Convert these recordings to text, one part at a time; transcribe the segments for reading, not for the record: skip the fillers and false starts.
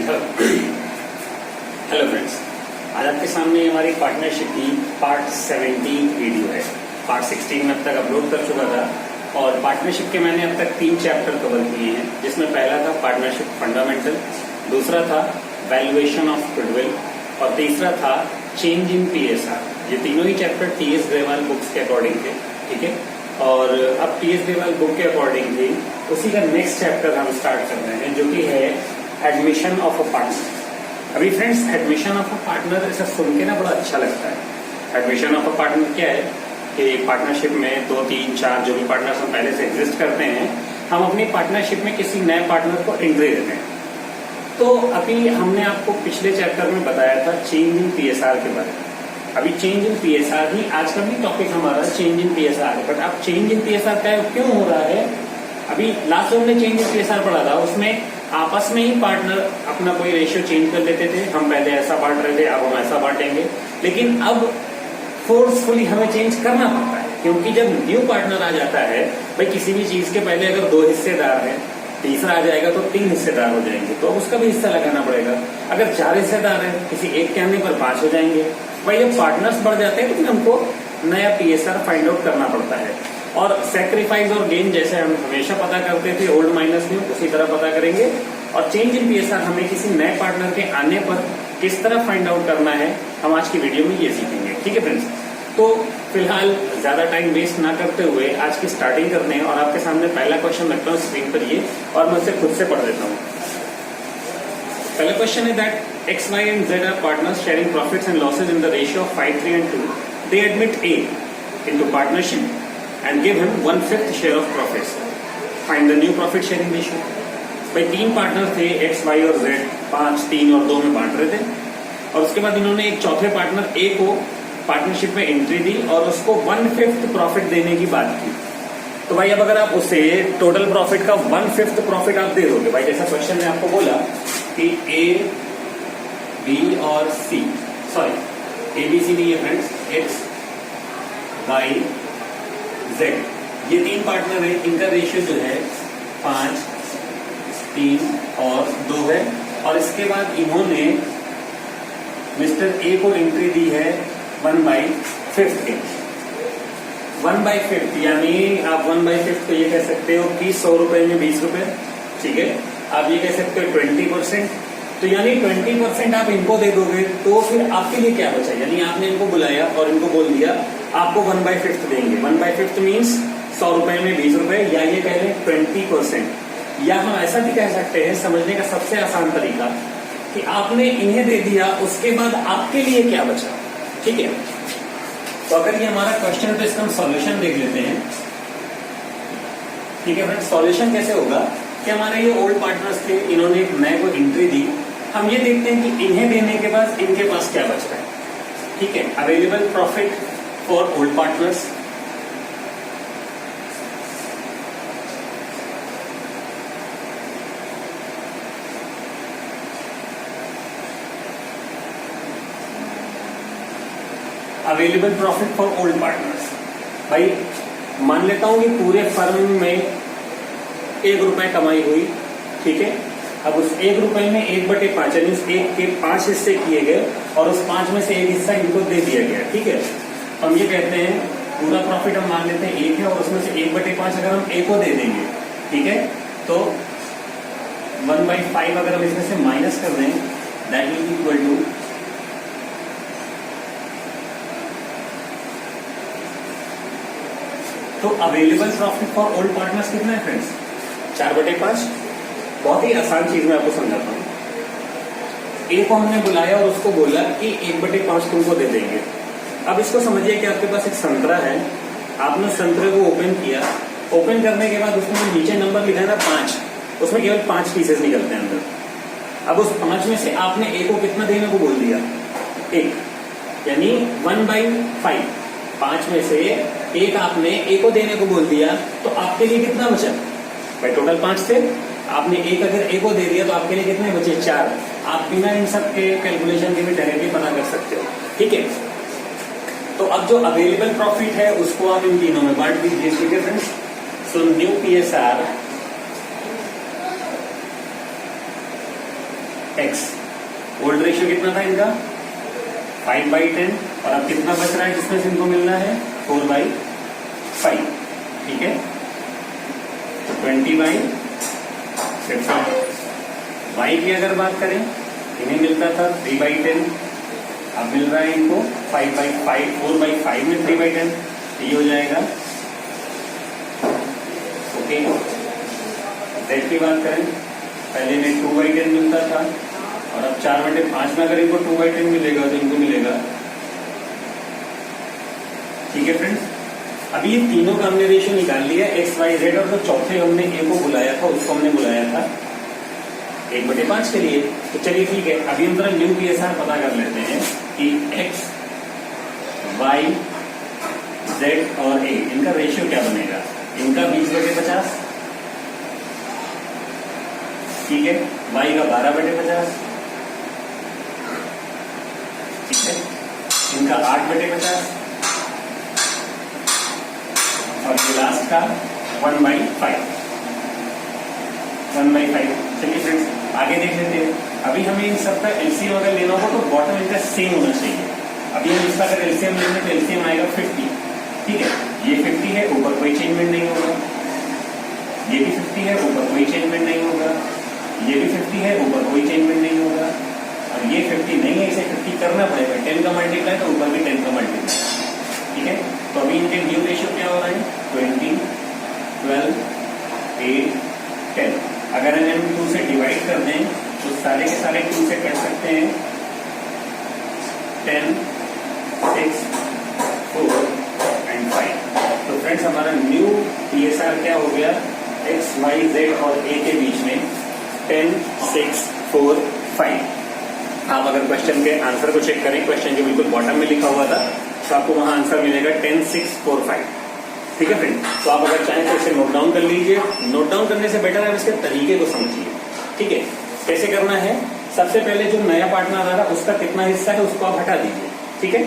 Hello friends, आज आपके सामने हमारी पार्टनरशिप की पार्ट 17 वीडियो है। पार्ट 16 में अब तक अपलोड कर चुका था और पार्टनरशिप के मैंने अब तक 3 चैप्टर कवर किए हैं, जिसमें पहला था पार्टनरशिप फंडामेंटल, दूसरा था वैल्यूएशन ऑफ गुडविल और तीसरा था चेंज इन पीएसआर। ये तीनों ही चैप्टर टीएस ग्रेवाल बुक्स के अकॉर्डिंग थे, ठीक है। और अब टीएस ग्रेवाल बुक के अकॉर्डिंग थी, उसी का नेक्स्ट चैप्टर हम स्टार्ट कर रहे हैं, जो कि है एडमिशन ऑफ अ पार्टनर। अभी friends, admission of a partner ऐसा सुन के ना बड़ा अच्छा लगता है। एडमिशन ऑफ अ पार्टनर क्या है कि पार्टनरशिप में 2, 3, 4 जो भी पार्टनर्स हम पहले से एग्जिस्ट करते हैं, हम अपनी पार्टनरशिप में किसी नए पार्टनर को एंट्री देते हैं। तो अभी हमने आपको पिछले चैप्टर में बताया था चेंज इन पीएसआर के बारे में। अभी चेंज इन पीएसआर ही आज का भी टॉपिक हमारा चेंज इन पीएसआर है। बट अब चेंज इन पीएसआर क्यों हो रहा है? अभी लास्ट जो हमने चेंज इन पीएसआर पढ़ा था, उसमें आपस में ही पार्टनर अपना कोई रेशियो चेंज कर लेते थे। हम पहले ऐसा बांट रहे थे, अब हम ऐसा बांटेंगे। लेकिन अब फोर्सफुली हमें चेंज करना पड़ता है, क्योंकि जब न्यू पार्टनर आ जाता है, भाई किसी भी चीज के पहले अगर 2 हिस्सेदार हैं, तीसरा आ जाएगा तो 3 हिस्सेदार हो जाएंगे, तो अब उसका भी हिस्सा लगाना पड़ेगा। अगर 4 हिस्सेदार हैं, किसी एक के आने पर 5 हो जाएंगे। भाई जब पार्टनर्स बढ़ जाते हैं तो फिर हमको नया पीएसआर फाइंड आउट करना पड़ता है। और सैक्रिफाइस और गेन जैसे हम हमेशा पता करते थे ओल्ड माइनस न्यू, उसी तरह पता करेंगे। और चेंज इन पीएसआर हमें किसी नए पार्टनर के आने पर किस तरह फाइंड आउट करना है, हम आज की वीडियो में ये सीखेंगे, ठीक है फ्रेंड्स। तो फिलहाल ज्यादा टाइम वेस्ट ना करते हुए आज की स्टार्टिंग करते हैं। और आपके सामने पहला क्वेश्चन रखता हूँ स्क्रीन पर ये, और मैं उसे खुद से पढ़ देता हूँ। पहला क्वेश्चन है that X, Y and Z are partners sharing profits and losses in the ratio of 5, 3 and 2. They admit A into partnership and give him 1/5 share of profits. Find the new profit sharing ratio. भाई 3 partner थे X, Y और Z, 5, 3 और 2 में बांट रहे थे। और उसके बाद इन्होंने एक चौथे पार्टनर A को पार्टनरशिप में एंट्री दी और उसको 1/5 प्रॉफिट देने की बात की। तो भाई अब अगर आप उसे टोटल प्रॉफिट का 1/5 प्रॉफिट आप दे दोगे, भाई जैसा क्वेश्चन ने आपको बोला कि A, B और C, सॉरी ABC नहीं है फ्रेंड्स, X, Y, Z, ये 3 पार्टनर है। इनका रेशियो जो है 5, 3 और 2 है। और इसके बाद इन्होंने मिस्टर A को एंट्री दी है 1/5 के। 1/5 यानी आप 1/5 को ये कह सकते हो कि 100 रुपए में 20 रुपए, ठीक है। आप ये कह सकते हो 20%। तो यानी 20% आप इनको दे दोगे तो फिर आपके लिए क्या बचा? यानी आपने इनको बुलाया और इनको बोल दिया आपको 1/5 देंगे। 1/5 मीन्स 100 रुपए में 20 रुपए, या ये कह रहे हैं 20%। या हम ऐसा भी कह सकते हैं, समझने का सबसे आसान तरीका, कि आपने इन्हें दे दिया, उसके बाद आपके लिए क्या बचा, ठीक है। तो अगर ये हमारा क्वेश्चन है तो इसका हम सॉल्यूशन देख लेते हैं, ठीक है फ्रेंड्स। सॉल्यूशन कैसे होगा कि हमारे ये ओल्ड पार्टनर्स थे, इन्होंने एक नए को एंट्री दी। हम ये देखते हैं कि इन्हें देने के बाद इनके पास क्या बच रहा है, ठीक है। Available profit for old partners, available profit for old partners. भाई मान लेता हूं कि पूरे फर्म में 1 रुपए कमाई हुई, ठीक है। अब उस 1 रुपए में 1/5 यानी उस 1 के 5 हिस्से किए गए और उस 5 में से 1 हिस्सा इनको दे दिया गया, ठीक है। हम ये कहते हैं पूरा प्रॉफिट हम मान लेते हैं 1 है और उसमें से 1/5 अगर हम A को दे देंगे, ठीक है, तो 1/5 अगर हम इसमें से माइनस कर दें, that will be equal to, तो available profit for old partners कितना है फ्रेंड्स? 4/5। बहुत ही आसान चीज मैं आपको समझाता हूँ। A को हमने बुलाया और उसको बोला कि 1/5 तुमको दे देंगे। अब इसको समझिए कि आपके पास एक संतरा है, आपने संतरे को ओपन किया। ओपन करने के बाद उसमें नीचे नंबर लिखा है ना 5, उसमें केवल 5 पीसेस निकलते हैं अंदर। अब उस 5 में से आपने A को कितना देने को बोल दिया? 1, यानी 1/5। 5 में से 1 आपने A को देने को बोल दिया, तो आपके लिए कितना बचा? भाई टोटल 5 थे, आपने 1 अगर A को दे दिया तो आपके लिए कितने बचे? 4। आप बिना इन सब के कैलकुलेशन के भी डायरेक्टली पता कर सकते हो, ठीक है। तो अब जो अवेलेबल प्रॉफिट है उसको आप इन तीनों में बांट दीजिए, ठीक है friends. So new PSR x। Old ratio कितना था इनका 5/10 और अब कितना बच रहा है जिसमें से इनको मिलना है 4/5। ठीक है, तो 20/50। y की अगर बात करें इन्हें मिलता था 3/10, अब मिल रहा है इनको 5/5, 4/5 में 3/10, ये हो जाएगा। ओके, z की बात करें पहले में 2/10 मिलता था और अब 4/5 में अगर इनको 2/10 मिलेगा तो इनको मिलेगा। ठीक है फ्रेंड्स, अभी ये तीनों का हमने रेशियो निकाल लिया x, y, z, और जो चौथे हमने a को बुलाया था उसको हमने बुलाया था 1/5 के लिए। तो चलिए ठीक है, अभी हम जरा न्यू PSR पता कर लेते हैं कि x, y, z और a इनका रेशियो क्या बनेगा। इनका 20/50, ठीक है, y का 12/50, ठीक है, इनका 8/50 और ये लास्ट का 1/5। चलिए फ्रेंड्स आगे देख लेते हैं। अभी हमें इन सबका एलसीएम अगर लेना होगा तो बॉटम इनका सेम होना चाहिए। अभी हम इसका अगर एलसीएम लेंगे तो एलसीएम आएगा 50। ठीक है, ये 50 है, ऊपर कोई चेंजमेंट नहीं होगा, ये भी 50 है, ऊपर कोई चेंजमेंट नहीं होगा, ये भी 50 है, ऊपर कोई चेंजमेंट नहीं होगा, और ये 50 नहीं है, इसे 50 करना पड़ेगा। 10 का मल्टीप्लाई तो ऊपर भी 10 का मल्टीप्लाई। ठीक है, तो अभी इनके न्यू रेशियो क्या हो रहा है 20, 12, 8, 10। अगर हम 2 से डिवाइड कर दें तो सारे के सारे 2 से कर सकते हैं 10, 6, 4 एंड 5। तो फ्रेंड्स हमारा न्यू PSR क्या हो गया x, y, z और a के बीच में 10, 6, 4, 5। आप अगर क्वेश्चन के आंसर को चेक करें, क्वेश्चन जो बिल्कुल बॉटम में लिखा हुआ था, तो आपको वहां आंसर मिलेगा 10, 6, 4, 5। ठीक है फ्रेंड, तो आप अगर चाहें तो इसे नोट डाउन कर लीजिए। नोट डाउन करने से बेटर है इसके तरीके को समझिए। ठीक है, कैसे करना है, सबसे पहले जो नया पार्टनर आ रहा है उसका कितना हिस्सा है उसको आप हटा दीजिए। ठीक है,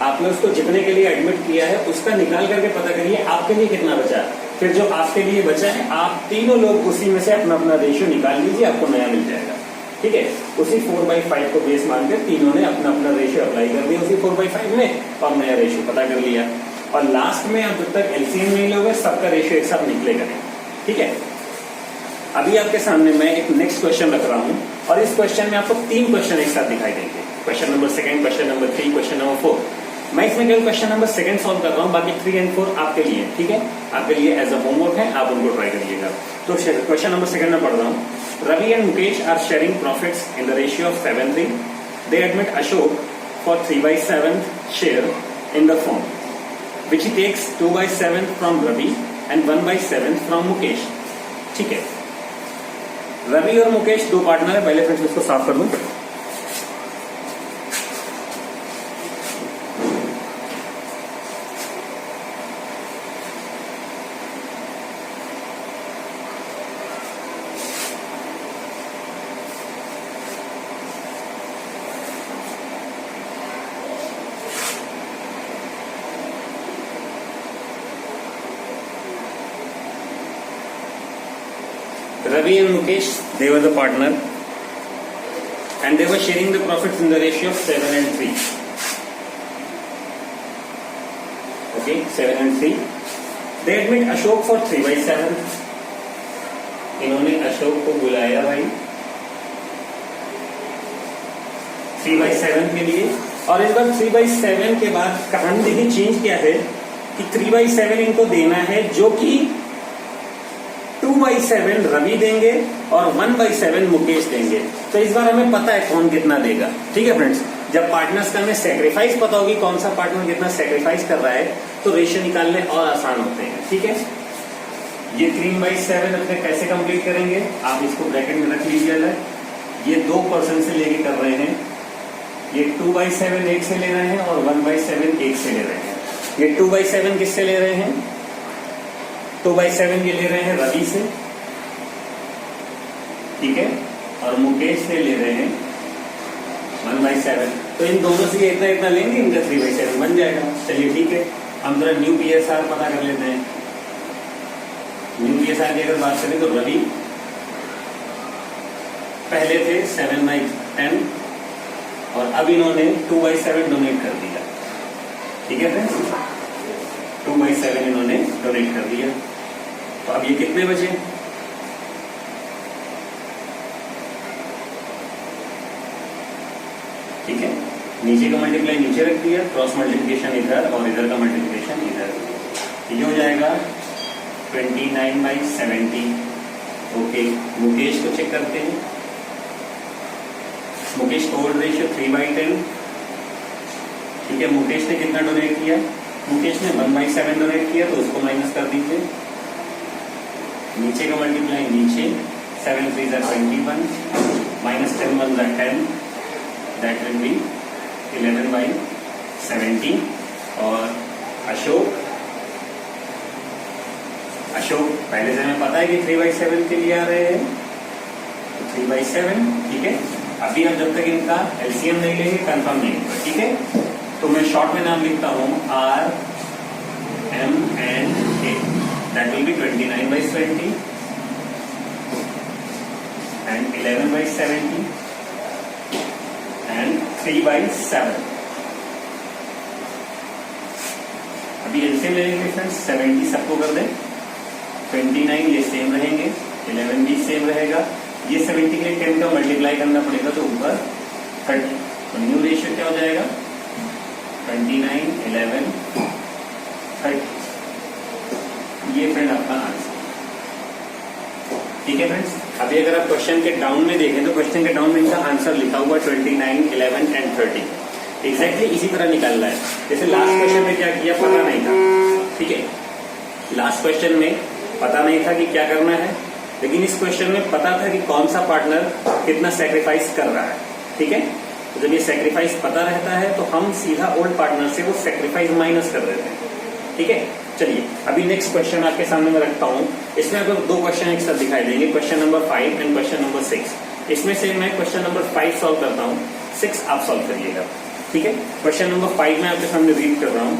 आपने उसको जितने के लिए एडमिट किया है उसका निकाल करके पता करिए आपके लिए कितना बचा है। फिर जो आपके लिए बचा है आप तीनों लोग उसी में से अपना अपना रेशियो निकाल लीजिए, आपको नया मिल जाएगा। ठीक है, उसी 4/5 को बेस मानकर तीनों ने अपना अपना रेशियो अप्लाई कर दिया उसी 4/5 में और नया रेशियो पता कर लिया। और लास्ट में आप जब तक एलसीएम नहीं लोगे सबका रेशियो एक साथ निकलेगा नहीं। ठीक है, अभी आपके सामने मैं एक नेक्स्ट क्वेश्चन रख रहा हूं और इस क्वेश्चन में आपको 3 क्वेश्चन एक साथ दिखाई देंगे। Question number 2, question number 3, question number 4। मैं इसमें केवल क्वेश्चन नंबर 2 सॉल्व कर रहा हूं, बाकी 3 और 4 आपके लिए। ठीक है, आपके लिए एज अ होमवर्क है, आप उनको ट्राई करिएगा। तो क्वेश्चन नंबर 2 में पढ़ रहा हूं। Ravi and Mukesh are sharing profits in the ratio of 7:3. They admit Ashok for 3/7 share in the firm, which he takes 2/7 from Ravi and 1/7 from Mukesh. ठीक है, रवि और मुकेश 2 पार्टनर है। पहले फ्रेंड्स इसको साफ कर दूं। Ravi and Mukesh, they were the partner and they were sharing the profits in the ratio of 7 and 3. Okay, 7 and 3. They admit Ashok for 3/7. इन्होंने अशोक को बुलाया भाई 3/7 के लिए, और इस बार 3/7 के बाद कहानी देखिए चेंज किया है कि 3/7 इनको देना है जो कि 2/7 रवि देंगे और 1/7 मुकेश देंगे। तो इस बार हमें पता है कौन कितना देगा। ठीक है फ्रेंड्स, जब पार्टनर्स का हमें सेक्रीफाइस पता होगी कौन सा पार्टनर कितना सेक्रीफाइस कर रहा है तो रेशियो निकालने और आसान होते हैं। ठीक है, ये 3/7 अपने कैसे कंप्लीट करेंगे, आप इसको ब्रैकेट में रख लीजिएगा। ये 2% से लेके कर रहे हैं, ये 2/7 एक से ले रहे हैं और 1/7 एक से ले रहे हैं। ये 2/7 किससे ले रहे हैं, 2/7 ये ले रहे हैं रवि से, ठीक है, और मुकेश से ले रहे हैं 1/7। तो इन दोनों से इतना इतना लेंगे, इनका 3/7 बन जाएगा। चलिए ठीक है, हम जरा न्यू PSR पता कर लेते हैं। न्यू PSR की अगर बात करें तो रवि पहले थे 7/10 और अब इन्होंने 2/7 डोनेट कर दिया। ठीक है फ्रेंड्स, 2/7 इन्होंने डोनेट कर दिया। तो अब ये कितने बचे? ठीक है, नीचे का मल्टीप्लाई नीचे रख दिया, क्रॉस मल्टीप्लिकेशन इधर और इधर का मल्टीप्लिकेशन इधर। ये हो जाएगा 29/70। ओके, मुकेश को चेक करते हैं। मुकेश का होल्ड रेशियो 3/10। ठीक है, मुकेश ने कितना डोनेट किया? मुकेश ने 1/7 डोनेट किया, तो उसको माइनस कर दीजिए। नीचे का मल्टीप्लाई नीचे, 7 3 21 माइनस 10 1 10, दैट विल बी 11/70। और अशोक पहले से हमें पता है कि 3/7 के लिए आ रहे हैं, तो 3/7। ठीक है, अभी हम जब तक इनका एलसीएम नहीं लेंगे कंफर्म नहीं होगा। ठीक है, तो मैं शॉर्ट में नाम लिखता हूं R M and A, that will B 29/20 and 11/70 and 3/7। अभी एलसीएम ले लेंगे फ्रेंड्स, 70 सबको कर दें, 29 ये सेम रहेंगे, 11 भी सेम रहेगा। ये 70 के लिए 10 का मल्टीप्लाई करना पड़ेगा, तो ऊपर 30। तो न्यू रेशियो क्या हो जाएगा? 29 11 30। ये फ्रेंड आपका आंसर। ठीक है फ्रेंड्स, अभी अगर आप क्वेश्चन के डाउन में देखें तो क्वेश्चन के डाउन में इनका आंसर लिखा हुआ 29 11 एंड 30। एग्जैक्टली इसी तरह निकालना है। जैसे लास्ट क्वेश्चन में क्या किया, पता नहीं था। ठीक है, लास्ट क्वेश्चन में पता नहीं था कि क्या करना है, लेकिन इस क्वेश्चन में पता था कि कौन सा पार्टनर कितना सेक्रीफाइस कर रहा है। ठीक है, तो जब ये सेक्रीफाइस पता रहता है तो हम सीधा ओल्ड पार्टनर से वो सेक्रीफाइस माइनस कर देते हैं। ठीक है, चलिए अभी नेक्स्ट क्वेश्चन आपके सामने मैं रखता हूं। इसमें आपको दो क्वेश्चन एक साथ दिखाई देंगे, question number 5 and question number 6। इसमें से मैं क्वेश्चन नंबर 5 सॉल्व करता हूं, 6 आप सॉल्व करिएगा। ठीक है, क्वेश्चन नंबर 5 में आपके सामने रीड कर रहा हूं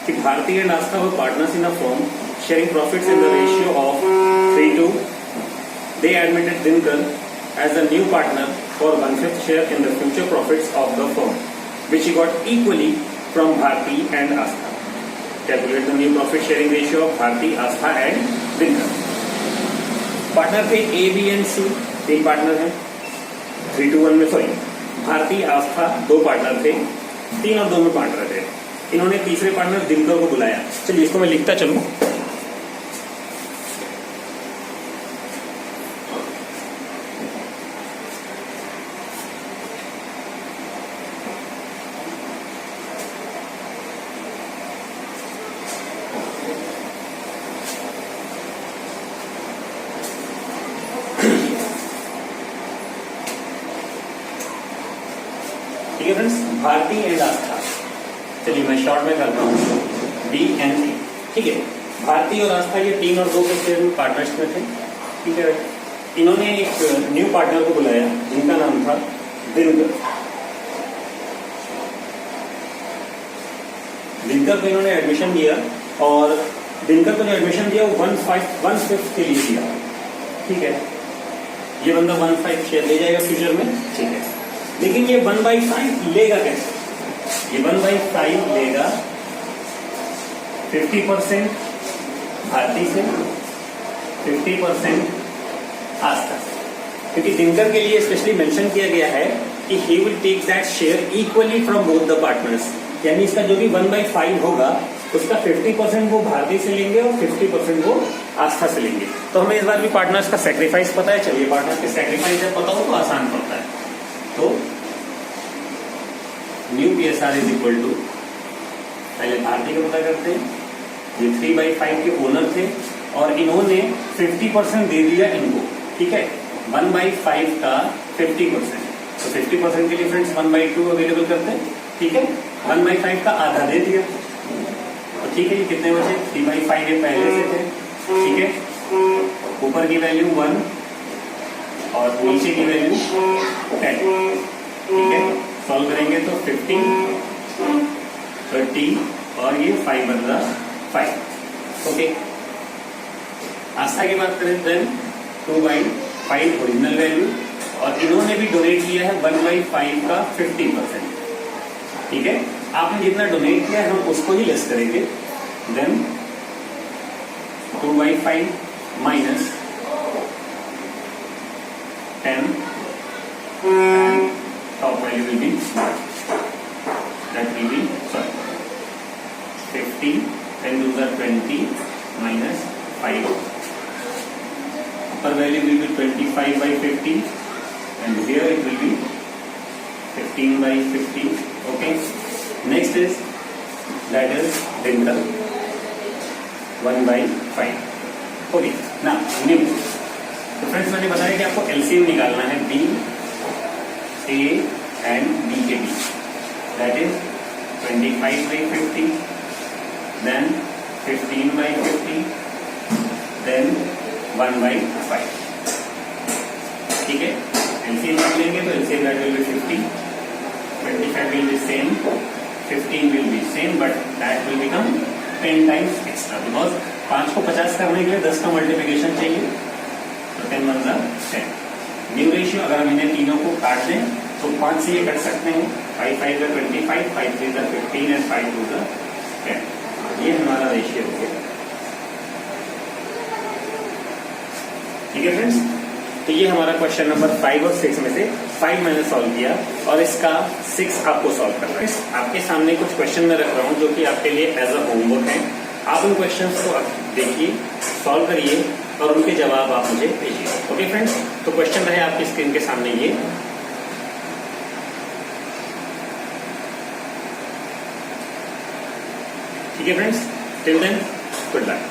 कि Bharti and Aastha were partners in a firm sharing profits in the ratio of 3:2. They admitted Dinkar as a new partner for 1/5 share in the future profits of the firm, which he got equally from Bharti and Astha. Calculate the new profit sharing ratio of Bharti, Astha and Dinkar. Partner थे A, B and C, 3 partner हैं। 3:1 में sorry, Bharti आस्था 2 partner थे, 3 और 2 में partner थे। इन्होंने तीसरे partner Dinkar को बुलाया। चलिए इसको मैं लिखता चलूं। ठीक है फ्रेंड्स, भारती एंड आस्था। चलिए मैं शॉर्ट में करता हूँ, बी एंड सी। ठीक है, भारती और आस्था ये 3 और 2 के शेयर में पार्टनर्स में थे। ठीक है, इन्होंने एक न्यू पार्टनर को बुलाया जिनका नाम था दिनकर। दिनकर को इन्होंने एडमिशन दिया और दिनकर को जो एडमिशन दिया वो 1/5 के लिए दिया। ठीक है, ये बंदा 1/5 शेयर ले जाएगा फ्यूचर में। ठीक है, लेकिन ये 1/5 लेगा कैसे? ये 1/5 लेगा 50% भारती से, 50% आस्था से, क्योंकि दिनकर के लिए स्पेशली मेंशन किया गया है कि he will take that share equally from both the partners. यानी इसका जो भी 1/5 होगा उसका 50% वो भारती से लेंगे और 50% वो आस्था से लेंगे। तो हमें इस बार भी पार्टनर्स का सेक्रीफाइस पता है। चलिए पार्टनर्स के सेक्रीफाइस जब पता हो तो आसान पड़ता है। तो new PSR is equal to, पहले भारती का पता करते हैं। ये 3/5 के ओनर थे और इन्होंने 50% दे दिया इनको। ठीक है, 1/5 का 50%, तो 50% के लिए फ्रेंड्स 1/2 अवेलेबल करते हैं। ठीक है, 1/5 का आधा दे दिया। तो ठीक है, ये कितने बचे? 3/5 ये पहले से थे। ठीक है, ऊपर की वैल्यू 1 और नीचे की वैल्यू 10। ठीक है, सॉल्व करेंगे तो 15 30 और ये 5 बदला 5। ओके, आस्था की बात करें देन 2/5 ओरिजिनल वैल्यू और इन्होंने भी डोनेट किया है 1/5 का 50%। ठीक है, आपने जितना डोनेट किया है हम उसको ही लेस करेंगे। Then 2/5 minus 10 and top value will be that will be 50, 10 to the 20 minus 5. Upper value will be 25/50 and here it will be 15/50. Okay. Next is that is dental 1/5. Okay. Now new. तो friends मैंने बताया कि आपको LCM निकालना है B A and B के बीच। That is 25/50, then 15/50, then 1/5। ठीक है, एलसीएम निकाल लेंगे तो LCM that will be 50, 25 will be same, 15 will be same, but that will become 10 times extra because 5 को 50 करने के लिए 10 का मल्टीप्लिकेशन चाहिए, तो 10 1 10। न्यू रेशियो अगर हम इन्हें तीनों को काट दें तो 5 से ये कट सकते हैं, 5 5 25, 5 3 15 एंड 5 2 10। ये हमारा रेशियो हो गया। ठीक है फ्रेंड्स, तो ये हमारा क्वेश्चन नंबर 5 और 6 में से 5 मैंने सॉल्व किया और इसका 6 आपको सॉल्व करना है। आपके सामने कुछ क्वेश्चन मैं रख रहा हूँ जो कि आपके लिए एज अ होमवर्क है। आप उन क्वेश्चंस को देखिए, सॉल्व करिए और उनके जवाब आप मुझे भेजिए। ओके फ्रेंड्स, तो क्वेश्चन रहे आपकी स्क्रीन के सामने ये। ठीक है friends, till then good luck.